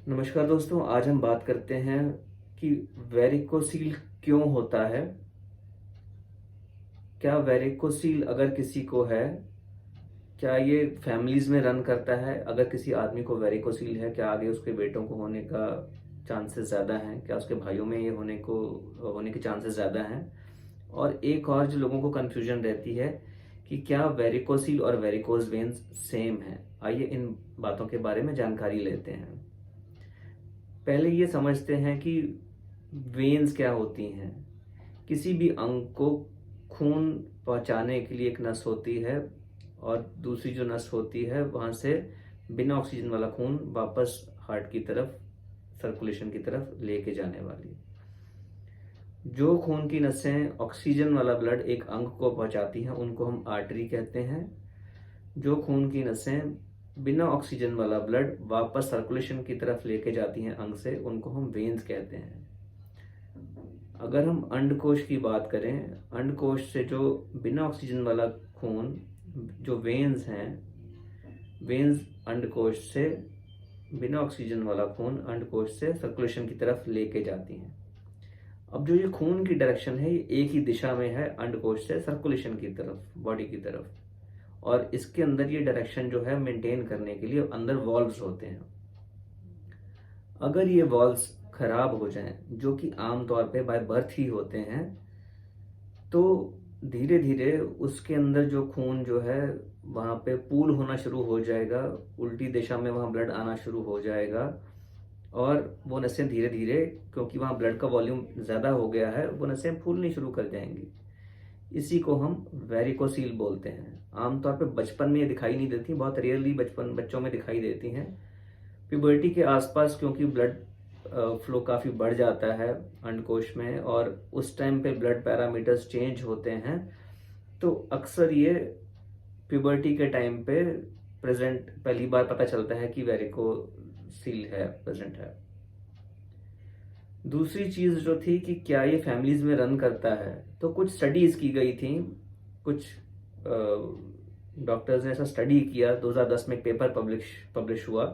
नमस्कार दोस्तों, आज हम बात करते हैं कि वेरिकोसील क्यों होता है। क्या वेरिकोसील अगर किसी को है, क्या ये फैमिलीज में रन करता है? अगर किसी आदमी को वेरिकोसील है, क्या आगे उसके बेटों को होने का चांसेस ज़्यादा हैं? क्या उसके भाइयों में ये होने के चांसेस ज़्यादा हैं? और एक और जो लोगों को कन्फ्यूजन रहती है कि क्या वेरिकोसील और वेरिकोज वेन्स सेम है। आइए इन बातों के बारे में जानकारी लेते हैं। पहले ये समझते हैं कि वेन्स क्या होती हैं। किसी भी अंग को खून पहुंचाने के लिए एक नस होती है और दूसरी जो नस होती है वहां से बिना ऑक्सीजन वाला खून वापस हार्ट की तरफ, सर्कुलेशन की तरफ लेके जाने वाली। जो खून की नसें ऑक्सीजन वाला ब्लड एक अंग को पहुंचाती हैं उनको हम आर्टरी कहते हैं। जो खून की नसें बिना ऑक्सीजन वाला ब्लड वापस सर्कुलेशन की तरफ लेके जाती हैं अंग से, उनको हम वेन्स कहते हैं। अगर हम अंडकोश की बात करें, अंडकोश से जो बिना ऑक्सीजन वाला खून, जो वेन्स हैं, वेन्स अंडकोश से बिना ऑक्सीजन वाला खून अंडकोश से सर्कुलेशन की तरफ लेके जाती हैं। अब जो ये खून की डायरेक्शन है ये एक ही दिशा में है, अंडकोश से सर्कुलेशन की तरफ, बॉडी की तरफ। और इसके अंदर ये डायरेक्शन जो है मेंटेन करने के लिए अंदर वॉल्व्स होते हैं। अगर ये वॉल्व्स खराब हो जाएं, जो कि आमतौर पे बाय बर्थ ही होते हैं, तो धीरे धीरे उसके अंदर जो खून जो है वहां पे पूल होना शुरू हो जाएगा, उल्टी दिशा में वहां ब्लड आना शुरू हो जाएगा और वो नसें धीरे धीरे, क्योंकि वहां ब्लड का वॉल्यूम ज्यादा हो गया है, वो नसें फूलनी शुरू कर जाएंगी। इसी को हम वेरिकोसील बोलते हैं। आमतौर पे बचपन में ये दिखाई नहीं देती, बहुत रेयरली बच्चों में दिखाई देती हैं। प्यूबर्टी के आसपास क्योंकि ब्लड फ्लो काफ़ी बढ़ जाता है अंडकोश में और उस टाइम पे ब्लड पैरामीटर्स चेंज होते हैं, तो अक्सर ये प्यूबर्टी के टाइम पे प्रेजेंट पहली बार पता चलता है कि वेरिकोसील है, प्रेजेंट है। दूसरी चीज जो थी कि क्या ये फैमिलीज में रन करता है, तो कुछ स्टडीज की गई थी। कुछ डॉक्टर्स ने ऐसा स्टडी किया, 2010 में एक पेपर पब्लिश हुआ,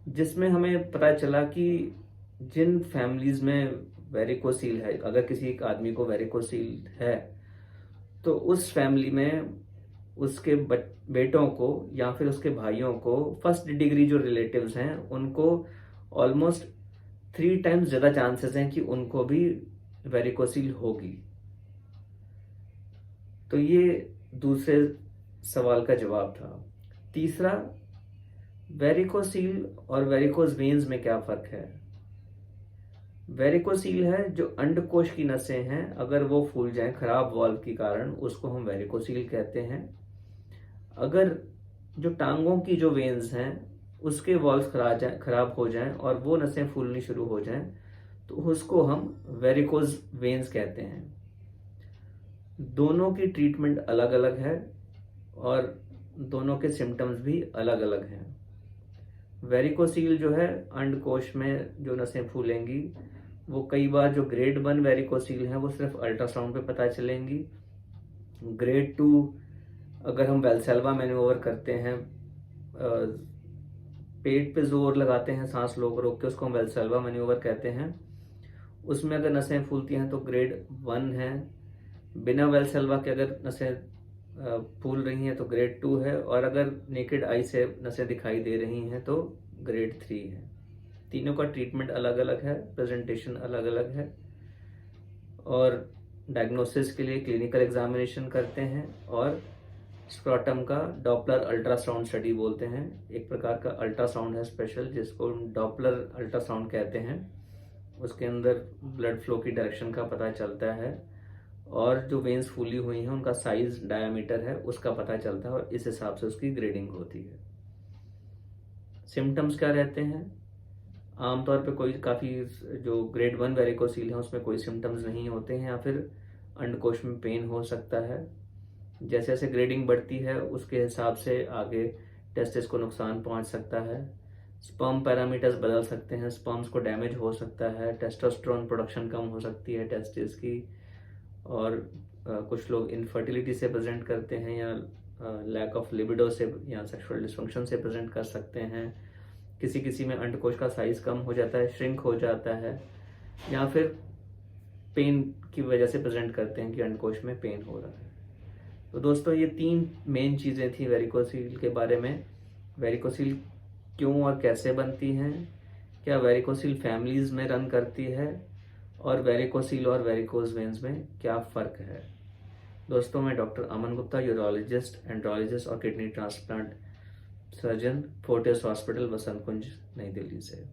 जिसमें हमें पता चला कि जिन फैमिलीज में वेरिकोसील है, अगर किसी एक आदमी को वेरिकोसील है, तो उस फैमिली में उसके बेटों को या फिर उसके भाइयों को, फर्स्ट डिग्री जो रिलेटिव्स हैं उनको ऑलमोस्ट 3 टाइम्स ज्यादा चांसेस हैं कि उनको भी वेरिकोसील होगी। तो ये दूसरे सवाल का जवाब था। तीसरा, वेरिकोसील और वेरिकोज वेन्स में क्या फर्क है। वेरिकोसील है जो अंडकोश की नसें हैं, अगर वो फूल जाएं खराब वॉल्व के कारण, उसको हम वेरिकोसील कहते हैं। अगर जो टांगों की जो वेन्स हैं उसके वॉल्व खराब हो जाएं और वो नसें फूलनी शुरू हो जाएं, तो उसको हम वेरिकोज वेन्स कहते हैं। दोनों की ट्रीटमेंट अलग अलग है और दोनों के सिम्टम्स भी अलग अलग हैं। वेरिकोसील जो है, अंडकोश में जो नसें फूलेंगी, वो कई बार जो ग्रेड 1 वेरिकोसील है वो सिर्फ अल्ट्रासाउंड पे पता चलेंगी। ग्रेड 2, अगर हम वेल्सेल्वा मैन्यूवर करते हैं, पेट पे जोर लगाते हैं सांस रोक रोक के, उसको हम वेल्सेल्वा मैन्यूवर कहते हैं, उसमें अगर नसें फूलती हैं तो ग्रेड 1 है। बिना वेल्सेल्वा के अगर नसें फूल रही हैं तो ग्रेड 2 है, और अगर नेकेड आई से नसें दिखाई दे रही हैं तो ग्रेड 3 है। तीनों का ट्रीटमेंट अलग अलग है, प्रेजेंटेशन अलग अलग है, और डायग्नोसिस के लिए क्लिनिकल एग्जामिनेशन करते हैं और स्क्रॉटम का डॉपलर अल्ट्रासाउंड स्टडी बोलते हैं। एक प्रकार का अल्ट्रासाउंड है स्पेशल, जिसको डॉपलर अल्ट्रासाउंड कहते हैं। उसके अंदर ब्लड फ्लो की डायरेक्शन का पता चलता है और जो वेन्स फूली हुई हैं उनका साइज, डायमीटर है, उसका पता चलता है और इस हिसाब से उसकी ग्रेडिंग होती है। सिम्टम्स क्या रहते हैं? आमतौर पे कोई काफ़ी, जो ग्रेड 1 वेरिकोसील है उसमें कोई सिम्टम्स नहीं होते हैं, या फिर अंडकोश में पेन हो सकता है। जैसे जैसे ग्रेडिंग बढ़ती है उसके हिसाब से आगे टेस्टिस को नुकसान पहुंच सकता है। स्पर्म पैरामीटर्स बदल सकते हैं, स्पर्म्स को डैमेज हो सकता है, टेस्टोस्टेरोन प्रोडक्शन कम हो सकती है टेस्टिस की, और कुछ लोग इनफर्टिलिटी से प्रेजेंट करते हैं या लैक ऑफ लिबिडो से या सेक्सुअल डिसफंक्शन से प्रेजेंट कर सकते हैं। किसी किसी में अंडकोश का साइज कम हो जाता है, श्रिंक हो जाता है, या फिर पेन की वजह से प्रेजेंट करते हैं कि अंडकोश में पेन हो रहा है। तो दोस्तों ये 3 मेन चीज़ें थी वेरिकोसील के बारे में। वेरिकोसील क्यों और कैसे बनती हैं, क्या वेरिकोसील फैमिलीज़ में रन करती है, और वेरिकोसील और वेरिकोज वेन्स में क्या फ़र्क है। दोस्तों मैं doctor Aman Gupta, urologist, andrologist और kidney transplant surgeon, Fortis hospital, Vasant Kunj, New Delhi से।